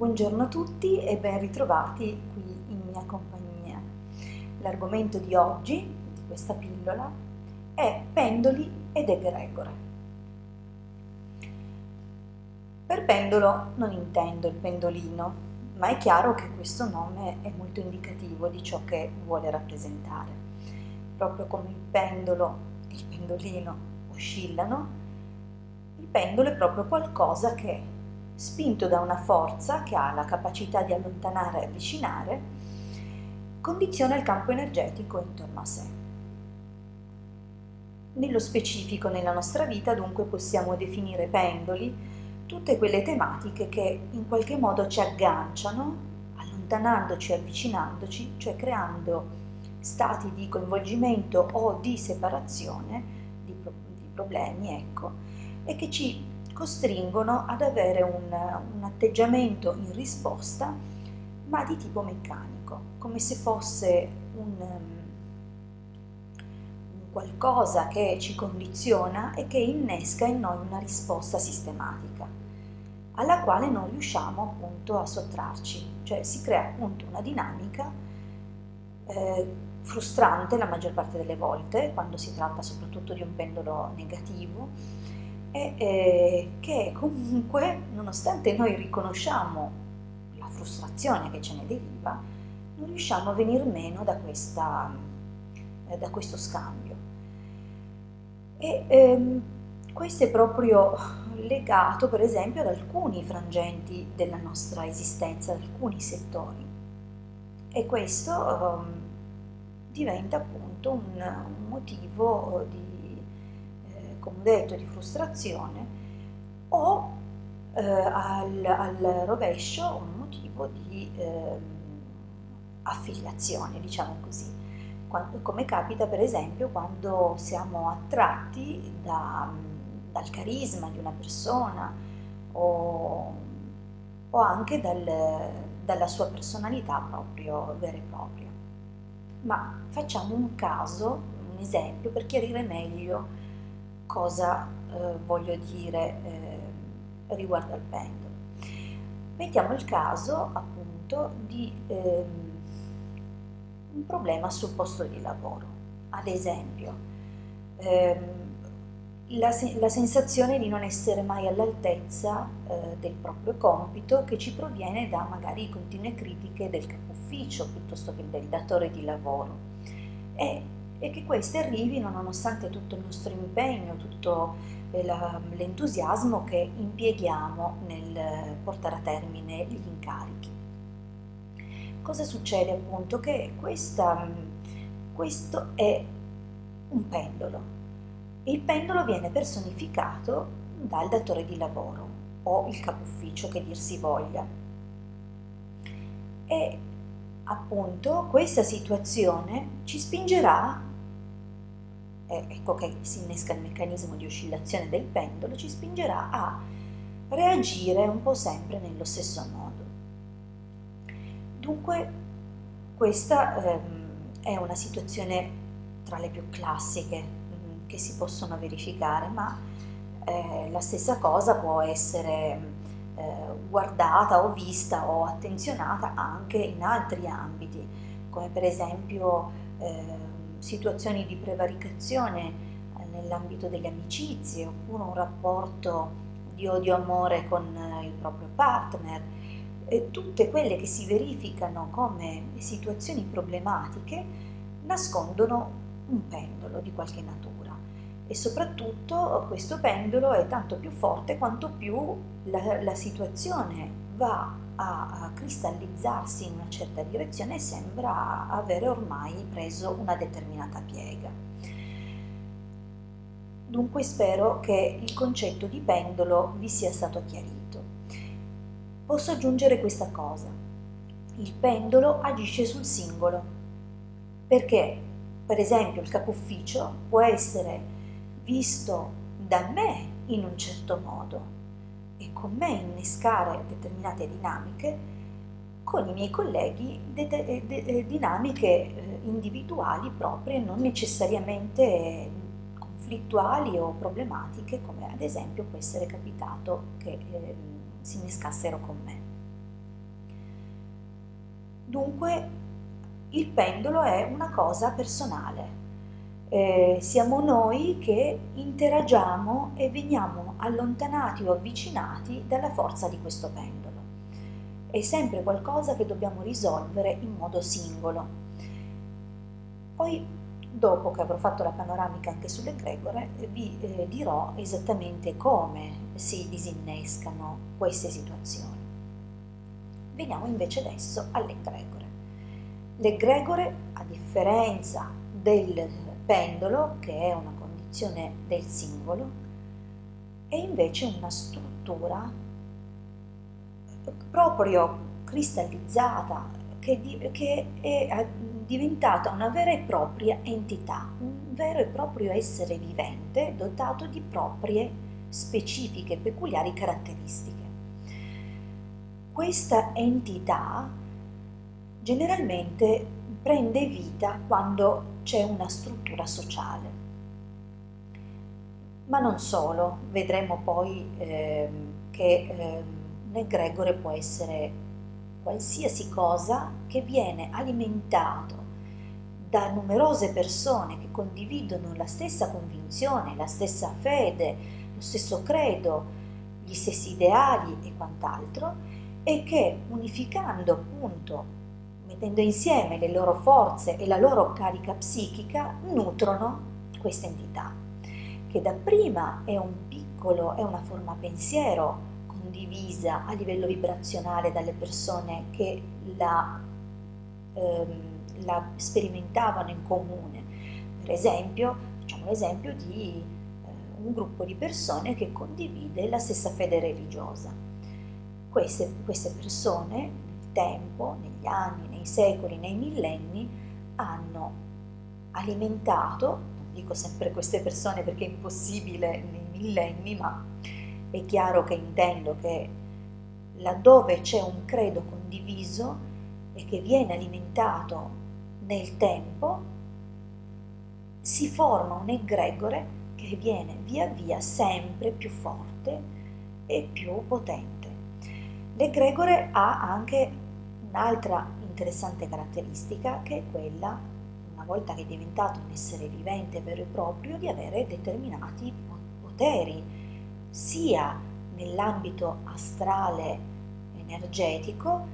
Buongiorno a tutti e ben ritrovati qui in mia compagnia. L'argomento di oggi, di questa pillola, è pendoli ed egregore. Per pendolo non intendo il pendolino, ma è chiaro che questo nome è molto indicativo di ciò che vuole rappresentare. Proprio come il pendolo e il pendolino oscillano, il pendolo è proprio qualcosa che, spinto da una forza che ha la capacità di allontanare e avvicinare, condiziona il campo energetico intorno a sé. Nello specifico, nella nostra vita, dunque, possiamo definire pendoli tutte quelle tematiche che in qualche modo ci agganciano, allontanandoci e avvicinandoci, cioè creando stati di coinvolgimento o di separazione di problemi, ecco, e che ci costringono ad avere un atteggiamento in risposta, ma di tipo meccanico, come se fosse un qualcosa che ci condiziona e che innesca in noi una risposta sistematica, alla quale non riusciamo appunto a sottrarci, cioè si crea appunto una dinamica frustrante la maggior parte delle volte, quando si tratta soprattutto di un pendolo negativo, e che comunque, nonostante noi riconosciamo la frustrazione che ce ne deriva, non riusciamo a venir meno da questo scambio. Questo è proprio legato, per esempio, ad alcuni frangenti della nostra esistenza, ad alcuni settori. E questo diventa appunto un motivo di, come ho detto, di frustrazione o al rovescio un motivo di affiliazione, diciamo così. Come capita per esempio quando siamo attratti dal carisma di una persona o anche dalla sua personalità proprio vera e propria. Ma facciamo un caso, un esempio per chiarire meglio cosa voglio dire riguardo al pendolo. Mettiamo il caso appunto di un problema sul posto di lavoro. Ad esempio, la sensazione di non essere mai all'altezza del proprio compito, che ci proviene da magari continue critiche del capo ufficio piuttosto che del datore di lavoro, e che queste arrivino nonostante tutto il nostro impegno, tutto l'entusiasmo che impieghiamo nel portare a termine gli incarichi. Cosa succede appunto? Che questo è un pendolo. Il pendolo viene personificato dal datore di lavoro o il capo ufficio, che dir si voglia. E appunto questa situazione ci spingerà, ecco che si innesca il meccanismo di oscillazione del pendolo, ci spingerà a reagire un po' sempre nello stesso modo. Dunque questa è una situazione tra le più classiche che si possono verificare, ma la stessa cosa può essere guardata o vista o attenzionata anche in altri ambiti, come per esempio situazioni di prevaricazione nell'ambito delle amicizie, oppure un rapporto di odio-amore con il proprio partner. Tutte quelle che si verificano come situazioni problematiche nascondono un pendolo di qualche natura, e soprattutto questo pendolo è tanto più forte quanto più la situazione va a cristallizzarsi in una certa direzione e sembra avere ormai preso una determinata piega. Dunque spero che il concetto di pendolo vi sia stato chiarito. Posso aggiungere questa cosa: il pendolo agisce sul singolo, perché per esempio il capo ufficio può essere visto da me in un certo modo e con me innescare determinate dinamiche, con i miei colleghi dinamiche individuali proprie, non necessariamente conflittuali o problematiche, come ad esempio può essere capitato che si innescassero con me. Dunque il pendolo è una cosa personale. Siamo noi che interagiamo e veniamo allontanati o avvicinati dalla forza di questo pendolo. È sempre qualcosa che dobbiamo risolvere in modo singolo. Poi, dopo che avrò fatto la panoramica anche sull'egregore, vi dirò esattamente come si disinnescano queste situazioni. Veniamo invece adesso all'egregore. L'egregore, a differenza del pendolo, che è una condizione del singolo, è invece una struttura proprio cristallizzata, che è diventata una vera e propria entità, un vero e proprio essere vivente dotato di proprie specifiche, peculiari caratteristiche. Questa entità generalmente prende vita quando c'è una struttura sociale. Ma non solo, vedremo poi che un egregore può essere qualsiasi cosa che viene alimentato da numerose persone che condividono la stessa convinzione, la stessa fede, lo stesso credo, gli stessi ideali e quant'altro, e che unificando appunto, mettendo insieme le loro forze e la loro carica psichica, nutrono questa entità, che dapprima è una forma pensiero condivisa a livello vibrazionale dalle persone che la sperimentavano in comune. Per esempio, facciamo l'esempio di un gruppo di persone che condivide la stessa fede religiosa. Queste persone nel tempo, negli anni, nei secoli, nei millenni, hanno alimentato, non dico sempre queste persone perché è impossibile nei millenni, ma è chiaro che intendo che laddove c'è un credo condiviso e che viene alimentato nel tempo, si forma un egregore che viene via via sempre più forte e più potente. L'egregore ha anche un'altra interessante caratteristica, che è quella, una volta che è diventato un essere vivente vero e proprio, di avere determinati poteri, sia nell'ambito astrale energetico,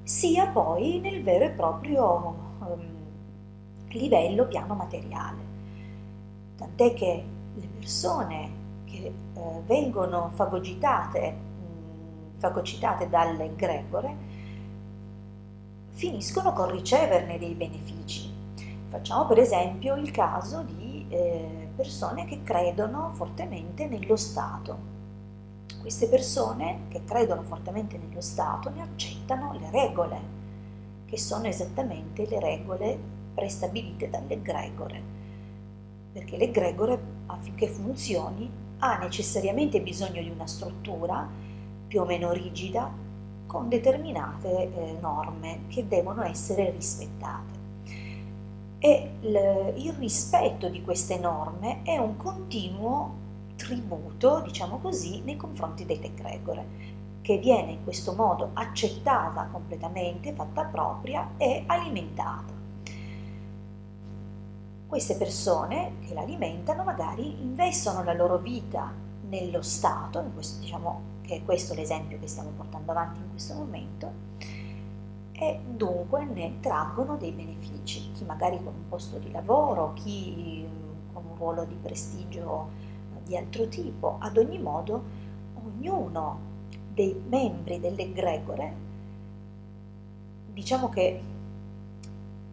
sia poi nel vero e proprio livello piano materiale. Tant'è che le persone che vengono fagocitate dall'egregore finiscono con riceverne dei benefici. Facciamo per esempio il caso di persone che credono fortemente nello Stato. Queste persone che credono fortemente nello Stato ne accettano le regole, che sono esattamente le regole prestabilite dall'egregore, perché l'egregore, affinché funzioni, ha necessariamente bisogno di una struttura più o meno rigida, con determinate norme che devono essere rispettate. E il rispetto di queste norme è un continuo tributo, diciamo così, nei confronti dell'egregore, che viene in questo modo accettata completamente, fatta propria e alimentata. Queste persone che l'alimentano magari investono la loro vita nello Stato, diciamo che è questo l'esempio che stiamo portando avanti in questo momento, e dunque ne traggono dei benefici, chi magari con un posto di lavoro, chi con un ruolo di prestigio di altro tipo. Ad ogni modo, ognuno dei membri dell'egregore, diciamo che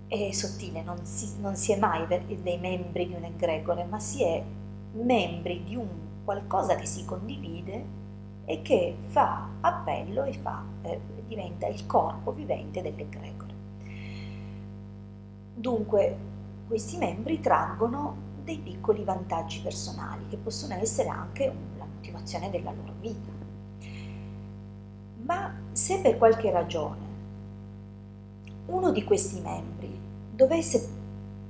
è sottile, non si è mai dei membri di un egregore, ma si è membri di un qualcosa che si condivide e che fa appello e diventa il corpo vivente dell'egregore. Dunque, questi membri traggono dei piccoli vantaggi personali, che possono essere anche la motivazione della loro vita. Ma se per qualche ragione uno di questi membri dovesse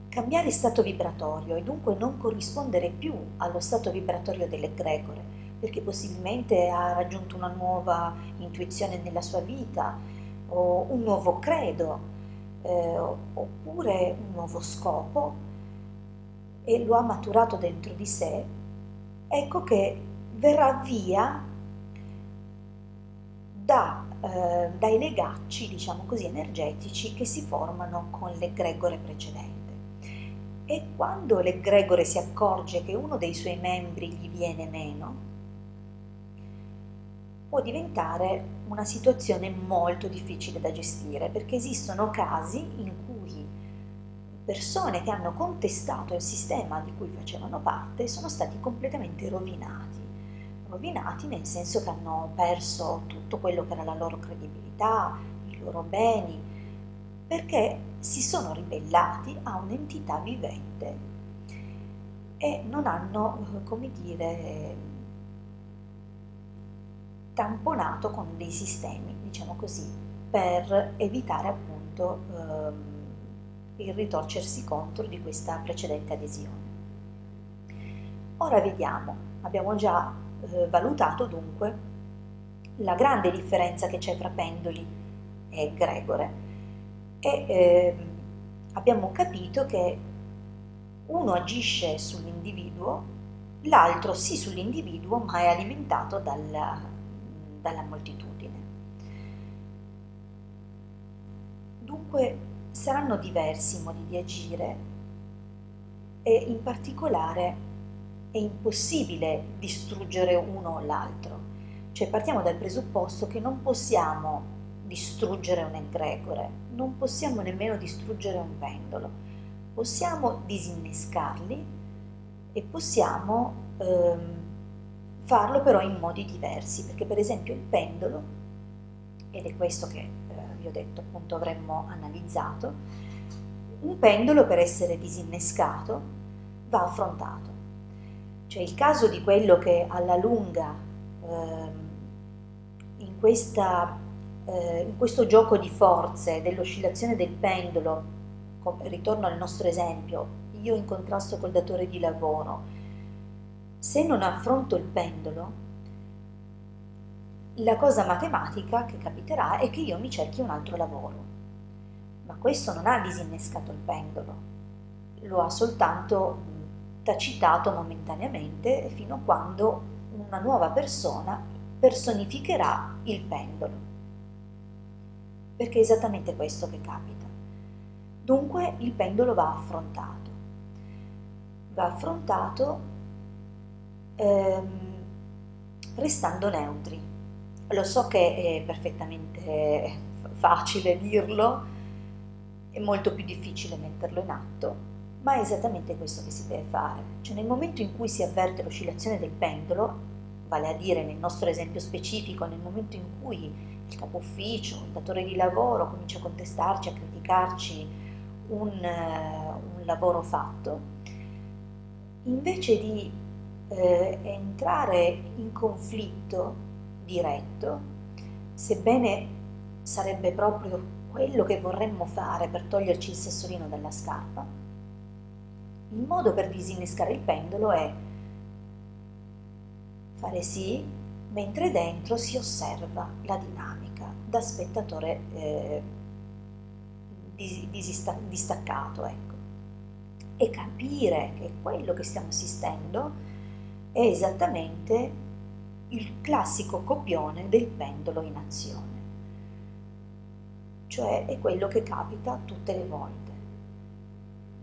cambiare stato vibratorio e dunque non corrispondere più allo stato vibratorio dell'egregore, perché possibilmente ha raggiunto una nuova intuizione nella sua vita o un nuovo credo, oppure un nuovo scopo e lo ha maturato dentro di sé, ecco che verrà via dai legacci, diciamo così, energetici che si formano con l'egregore precedente. E quando l'egregore si accorge che uno dei suoi membri gli viene meno, può diventare una situazione molto difficile da gestire, perché esistono casi in cui persone che hanno contestato il sistema di cui facevano parte sono stati completamente rovinati nel senso che hanno perso tutto quello che era la loro credibilità, i loro beni, perché si sono ribellati a un'entità vivente e non hanno, come dire, tamponato con dei sistemi, diciamo così, per evitare appunto il ritorcersi contro di questa precedente adesione. Ora vediamo, abbiamo già valutato dunque la grande differenza che c'è fra pendoli e egregore e abbiamo capito che uno agisce sull'individuo, l'altro sì sull'individuo, ma è alimentato dalla moltitudine. Dunque saranno diversi i modi di agire e in particolare è impossibile distruggere uno o l'altro. Cioè partiamo dal presupposto che non possiamo distruggere un egregore, non possiamo nemmeno distruggere un pendolo, possiamo disinnescarli e possiamo farlo però in modi diversi, perché per esempio il pendolo, ed è questo che vi ho detto appunto avremmo analizzato, un pendolo per essere disinnescato va affrontato. Cioè il caso di quello che alla lunga in questo gioco di forze dell'oscillazione del pendolo, ritorno al nostro esempio, io in contrasto col datore di lavoro, se non affronto il pendolo, la cosa matematica che capiterà è che io mi cerchi un altro lavoro, ma questo non ha disinnescato il pendolo, lo ha soltanto tacitato momentaneamente fino a quando una nuova persona personificherà il pendolo, perché è esattamente questo che capita. Dunque il pendolo va affrontato restando neutri. Lo so che è perfettamente facile dirlo, è molto più difficile metterlo in atto, ma è esattamente questo che si deve fare. Cioè nel momento in cui si avverte l'oscillazione del pendolo, vale a dire nel nostro esempio specifico, nel momento in cui il capo ufficio, il datore di lavoro comincia a contestarci, a criticarci un lavoro fatto, invece di entrare in conflitto diretto, sebbene sarebbe proprio quello che vorremmo fare per toglierci il sassolino dalla scarpa, il modo per disinnescare il pendolo è fare sì, mentre dentro si osserva la dinamica da spettatore distaccato, ecco, e capire che quello che stiamo assistendo è esattamente il classico copione del pendolo in azione, cioè è quello che capita tutte le volte.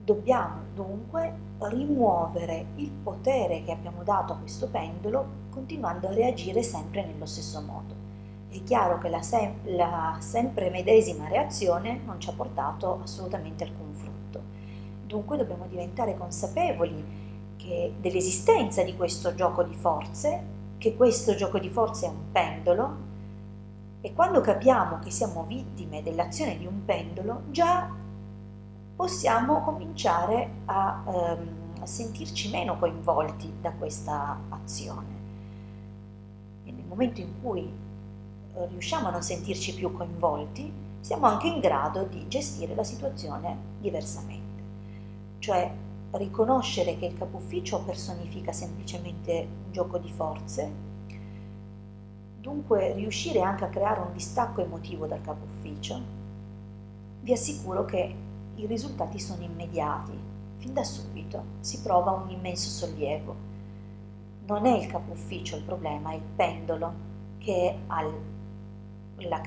Dobbiamo dunque rimuovere il potere che abbiamo dato a questo pendolo continuando a reagire sempre nello stesso modo. È chiaro che la sempre medesima reazione non ci ha portato assolutamente alcun frutto. Dunque dobbiamo diventare consapevoli dell'esistenza di questo gioco di forze, che questo gioco di forze è un pendolo, e quando capiamo che siamo vittime dell'azione di un pendolo, già possiamo cominciare a sentirci meno coinvolti da questa azione. E nel momento in cui riusciamo a non sentirci più coinvolti, siamo anche in grado di gestire la situazione diversamente. Cioè riconoscere che il capo ufficio personifica semplicemente un gioco di forze, dunque riuscire anche a creare un distacco emotivo dal capo ufficio, vi assicuro che i risultati sono immediati, fin da subito si prova un immenso sollievo. Non è il capo ufficio il problema, è il pendolo che ha la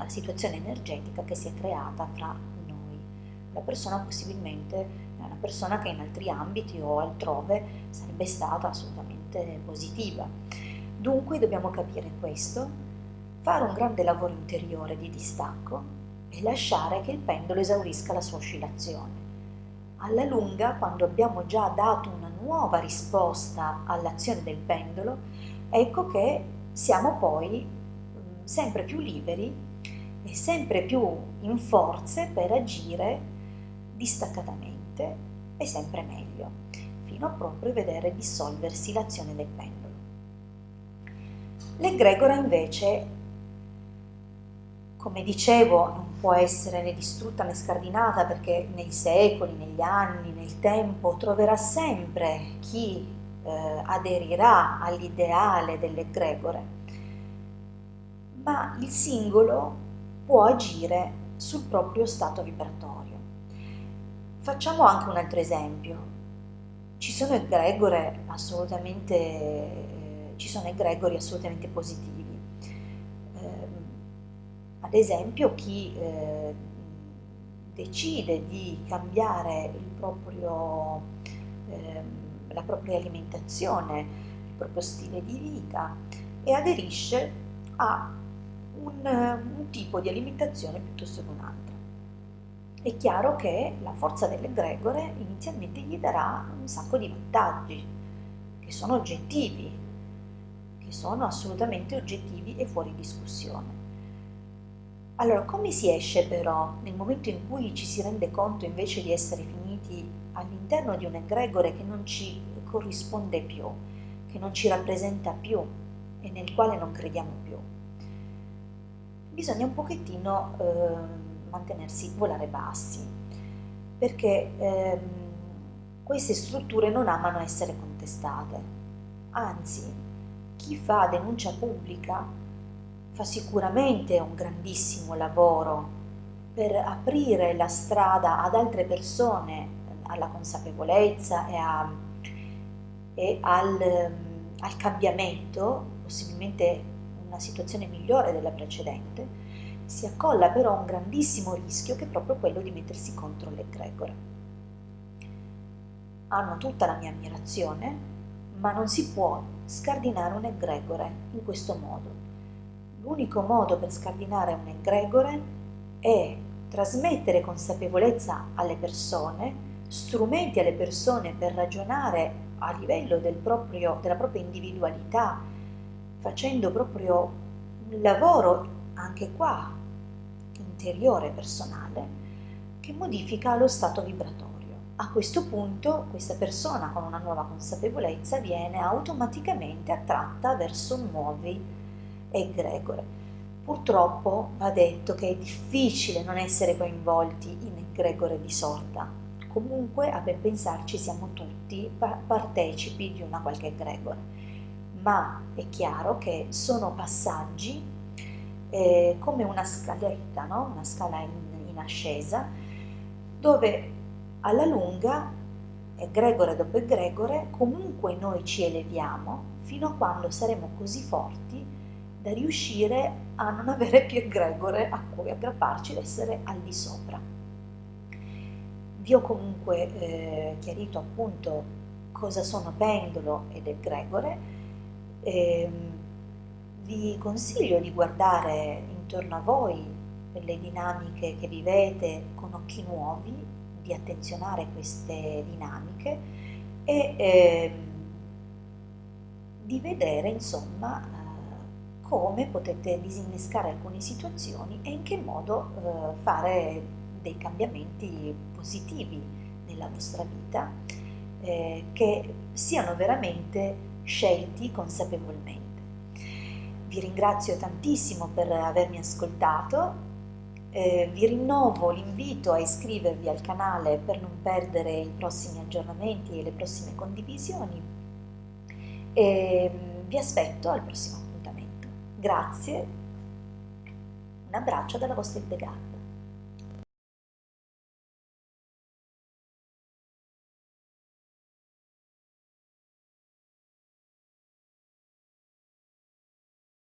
situazione energetica che si è creata fra noi. La persona possibilmente è una persona che in altri ambiti o altrove sarebbe stata assolutamente positiva. Dunque dobbiamo capire questo, fare un grande lavoro interiore di distacco e lasciare che il pendolo esaurisca la sua oscillazione. Alla lunga, quando abbiamo già dato una nuova risposta all'azione del pendolo, ecco che siamo poi sempre più liberi e sempre più in forze per agire distaccatamente e sempre meglio, fino a proprio vedere dissolversi l'azione del pendolo. L'egregora invece, come dicevo, non può essere né distrutta né scardinata, perché nei secoli, negli anni, nel tempo troverà sempre chi aderirà all'ideale dell'egregore, ma il singolo può agire sul proprio stato vibratorio. Facciamo anche un altro esempio. Ci sono ci sono egregori assolutamente positivi. Ad esempio chi decide di cambiare la propria alimentazione, il proprio stile di vita e aderisce a un tipo di alimentazione piuttosto che un altro. È chiaro che la forza dell'egregore inizialmente gli darà un sacco di vantaggi, che sono oggettivi, che sono assolutamente oggettivi e fuori discussione. Allora, come si esce però nel momento in cui ci si rende conto invece di essere finiti all'interno di un egregore che non ci corrisponde più, che non ci rappresenta più e nel quale non crediamo più? Bisogna un pochettino mantenersi, volare bassi, perché queste strutture non amano essere contestate, anzi, chi fa denuncia pubblica fa sicuramente un grandissimo lavoro per aprire la strada ad altre persone alla consapevolezza e al cambiamento, possibilmente una situazione migliore della precedente. Si accolla però un grandissimo rischio che è proprio quello di mettersi contro l'egregore. Hanno tutta la mia ammirazione, ma non si può scardinare un egregore in questo modo. L'unico modo per scardinare un egregore è trasmettere consapevolezza alle persone, strumenti alle persone per ragionare a livello della propria individualità, facendo proprio un lavoro anche qua interiore, personale, che modifica lo stato vibratorio. A questo punto questa persona con una nuova consapevolezza viene automaticamente attratta verso nuovi egregore. Purtroppo va detto che è difficile non essere coinvolti in egregore di sorta. Comunque, a ben pensarci, siamo tutti partecipi di una qualche egregore, ma è chiaro che sono passaggi come una scaletta, no? Una scala in ascesa, dove alla lunga, egregore dopo egregore, comunque noi ci eleviamo fino a quando saremo così forti da riuscire a non avere più egregore a cui aggrapparci ed essere al di sopra. Vi ho comunque chiarito appunto cosa sono pendolo ed egregore. Vi consiglio di guardare intorno a voi per le dinamiche che vivete con occhi nuovi, di attenzionare queste dinamiche e di vedere insomma come potete disinnescare alcune situazioni e in che modo fare dei cambiamenti positivi nella vostra vita che siano veramente scelti consapevolmente. Vi ringrazio tantissimo per avermi ascoltato, vi rinnovo l'invito a iscrivervi al canale per non perdere i prossimi aggiornamenti e le prossime condivisioni e vi aspetto al prossimo appuntamento. Grazie, un abbraccio dalla vostra Hildegard.